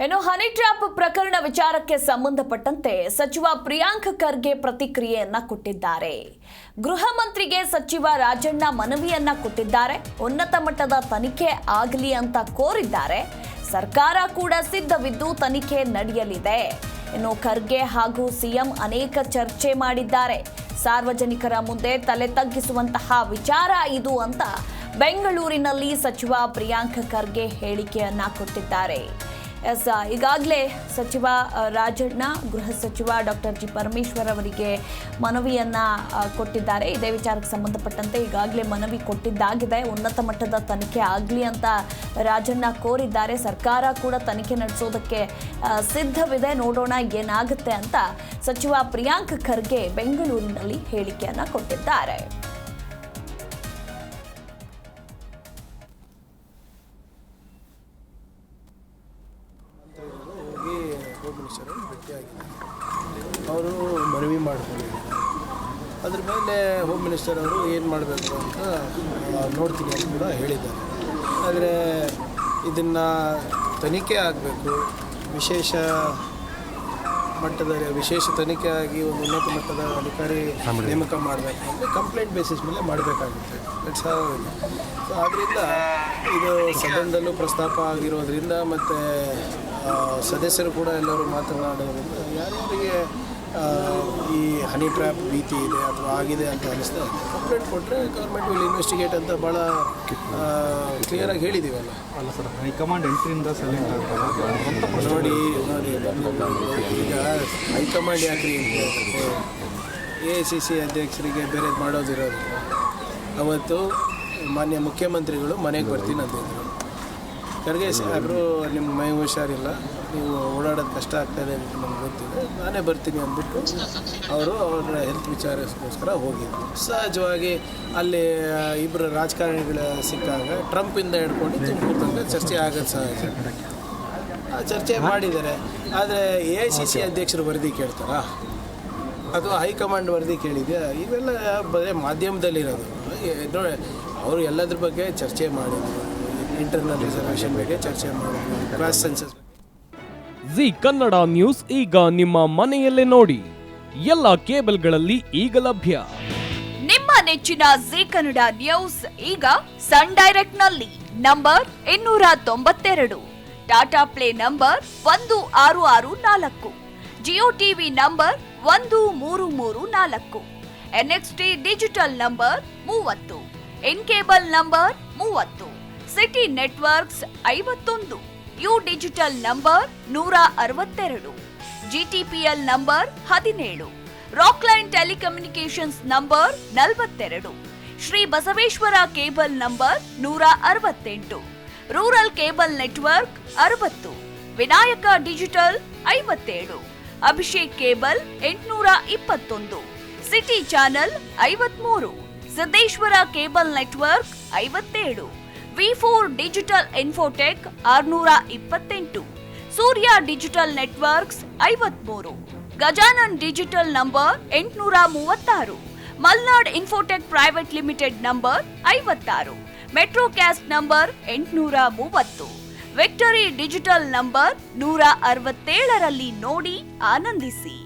ಇನ್ನು honey trap ಪ್ರಕರಣ ವಿಚಾರಕ್ಕೆ ಸಂಬಂಧಪಟ್ಟಂತೆ ಸಚಿವ ಪ್ರಿಯಾಂಕ್ ಖರ್ಗೆ ಪ್ರತಿಕ್ರಿಯೆಯನ್ನ ಕೊಟ್ಟಿದ್ದಾರೆ. ಗೃಹ ಮಂತ್ರಿಗೆ ಸಚಿವ ರಾಜಣ್ಣ ಮನವಿಯನ್ನ ಕೊಟ್ಟಿದ್ದಾರೆ. ಉನ್ನತ ಮಟ್ಟದ ತನಿಖೆ ಆಗಲಿ ಅಂತ ಕೋರಿದ್ದಾರೆ. ಸರ್ಕಾರ ಕೂಡ ಸಿದ್ಧವಿದ್ದು ತನಿಖೆ ನಡೆಯಲಿದೆ. ಇನ್ನು ಖರ್ಗೆ ಹಾಗೂ ಸಿಎಂ ಅನೇಕ ಚರ್ಚೆ ಮಾಡಿದ್ದಾರೆ. ಸಾರ್ವಜನಿಕರ ಮುಂದೆ ತಲೆ ತಗ್ಗಿಸುವಂತಹ ವಿಚಾರ ಇದು ಅಂತ ಬೆಂಗಳೂರಿನಲ್ಲಿ ಸಚಿವ ಪ್ರಿಯಾಂಕ್ ಖರ್ಗೆ ಹೇಳಿಕೆಯನ್ನ ಕೊಟ್ಟಿದ್ದಾರೆ. ಈಗಾಗಲೇ ಸಚಿವ ರಾಜಣ್ಣ ಗೃಹ ಸಚಿವ ಡಾಕ್ಟರ್ ಜಿ ಪರಮೇಶ್ವರ್ ಅವರಿಗೆ ಮನವಿಯನ್ನ ಕೊಟ್ಟಿದ್ದಾರೆ. ಇದೇ ವಿಚಾರಕ್ಕೆ ಸಂಬಂಧಪಟ್ಟಂತೆ ಈಗಾಗಲೇ ಮನವಿ ಕೊಟ್ಟಿದ್ದಾಗಿದೆ. ಉನ್ನತ ಮಟ್ಟದ ತನಿಖೆ ಆಗಲಿ ಅಂತ ರಾಜಣ್ಣ ಕೋರಿದ್ದಾರೆ. ಸರ್ಕಾರ ಕೂಡ ತನಿಖೆ ನಡೆಸೋದಕ್ಕೆ ಸಿದ್ಧವಿದೆ. ನೋಡೋಣ ಏನಾಗುತ್ತೆ ಅಂತ ಸಚಿವ ಪ್ರಿಯಾಂಕ್ ಖರ್ಗೆ ಬೆಂಗಳೂರಿನಲ್ಲಿ ಹೇಳಿಕೆಯನ್ನ ಕೊಟ್ಟಿದ್ದಾರೆ. ಅವರು ಮನವಿ ಮಾಡಿಕೊಂಡಿದ್ದಾರೆ. ಅದ್ರ ಮೇಲೆ ಹೋಮ್ ಮಿನಿಸ್ಟರ್ ಅವರು ಏನು ಮಾಡಬೇಕು ಅಂತ ನೋಡ್ತೀನಿ ಅಂತ ಕೂಡ ಹೇಳಿದ್ದಾರೆ. ಆದರೆ ಇದನ್ನು ತನಿಖೆ ಆಗಬೇಕು, ವಿಶೇಷ ತನಿಖೆ ಆಗಿ ಒಂದು ಉನ್ನತ ಮಟ್ಟದ ಅಧಿಕಾರಿ ನೇಮಕ ಮಾಡಬೇಕು ಅಂದರೆ ಕಂಪ್ಲೇಂಟ್ ಬೇಸಿಸ್ ಮೇಲೆ ಮಾಡಬೇಕಾಗುತ್ತೆ. ಸೊ ಆದ್ದರಿಂದ ಇದು ಸದನದಲ್ಲೂ ಪ್ರಸ್ತಾಪ ಆಗಿರೋದ್ರಿಂದ ಮತ್ತು ಸದಸ್ಯರು ಕೂಡ ಎಲ್ಲರೂ ಮಾತನಾಡೋದ್ರಿಂದ ಯಾರ್ಯಾರಿಗೆ ಈ ಹನಿ ಟ್ರ್ಯಾಪ್ ಭೀತಿ ಇದೆ ಅಥವಾ ಆಗಿದೆ ಅಂತ ಅನಿಸ್ತಾ ಕಂಪ್ಲೇಂಟ್ ಕೊಟ್ಟರೆ ಗೌರ್ಮೆಂಟ್ ವಿಲ್ ಇನ್ವೆಸ್ಟಿಗೇಟ್ ಅಂತ ಭಾಳ ಕ್ಲಿಯರಾಗಿ ಹೇಳಿದ್ದೀವಲ್ಲ. ಅಲ್ಲ ಸರ್, ಹೈಕಮಾಂಡ್ ಎಂಟ್ರಿಯಿಂದ ಸೈಲೆಂಟ್ ನೋಡಿ ಈಗ ಹೈಕಮಾಂಡ್ ಯಾಕ್ರಿ AICC ಅಧ್ಯಕ್ಷರಿಗೆ ಬೇರೆ ಮಾಡೋದಿರೋದು. ಅವತ್ತು ಮಾನ್ಯ ಮುಖ್ಯಮಂತ್ರಿಗಳು ಮನೆಗೆ ಬರ್ತೀನಿ ಅಂತಿದ್ರು. ಖರ್ಗೆ ಸಾಹೇಬರು ನಿಮ್ಮ ಮೈ ಹುಷಾರಿಲ್ಲ, ನೀವು ಓಡಾಡೋದು ಕಷ್ಟ ಆಗ್ತಾಯಿದೆ ಅಂತ ನಮ್ಗೆ ಗೊತ್ತಿದೆ, ನಾನೇ ಬರ್ತೀನಿ ಅಂದ್ಬಿಟ್ಟು ಅವರು ಅವರ ಹೆಲ್ತ್ ವಿಚಾರಕ್ಕೋಸ್ಕರ ಹೋಗಿದ್ರು. ಸಹಜವಾಗಿ ಅಲ್ಲಿ ಇಬ್ಬರು ರಾಜಕಾರಣಿಗಳ ಸಿಕ್ಕಾಗ ಟ್ರಂಪಿಂದ ಹಿಡ್ಕೊಂಡು ತುಮಕೂರು ತನಕ ಚರ್ಚೆ ಆಗೋದು ಸಹಜ. ಆ ಚರ್ಚೆ ಮಾಡಿದ್ದಾರೆ. ಆದರೆ AICC ಅಧ್ಯಕ್ಷರು ವರದಿ ಕೇಳ್ತಾರಾ ಅಥವಾ ಹೈಕಮಾಂಡ್ ವರದಿ ಕೇಳಿದ್ಯಾ? ಇವೆಲ್ಲ ಬರೀ ಮಾಧ್ಯಮದಲ್ಲಿರೋದು. ನೋಡಿ, ಅವರು ಎಲ್ಲದ್ರ ಬಗ್ಗೆ ಚರ್ಚೆ ಮಾಡಿದ್ರು. ಇಂಟರ್ನಲ್ ರಿಸರ್ವೇಷನ್ ಬಗ್ಗೆ ಚರ್ಚೆ ಮಾಡಿದ್ರು. Class census. Zee Kannada news ಈಗ ನಿಮ್ಮ ಮನೆಯಲ್ಲೇ ನೋಡಿ. ಎಲ್ಲ ಕೇಬಲ್ಗಳಲ್ಲಿ ಈಗ ಲಭ್ಯ. ನಿಮ್ಮ ನೆಚ್ಚಿನ ಜಿ ಕನ್ನಡ ನ್ಯೂಸ್ ಈಗ ಸನ್ ಡೈರೆಕ್ಟ್ ನಲ್ಲಿ number 292, Tata play number 1664, Jio TV number 1334, NXT digital number 30, in cable number 30, city networks 51, U digital number 162, GTPL number 17, Rockline telecommunications number 42, Shri Basaveshwara cable number 168, rural cable network 60, Vinayaka digital 57, Abhishek cable 821, city channel 53, Siddeshwara cable network 57, V4 digital Infotech 628, Surya digital networks 53, Gajanan digital number 836, Malnad Infotech private limited number 56, Metrocast number 830, victory digital number 167ರಲ್ಲಿ ನೋಡಿ ಆನಂದಿಸಿ.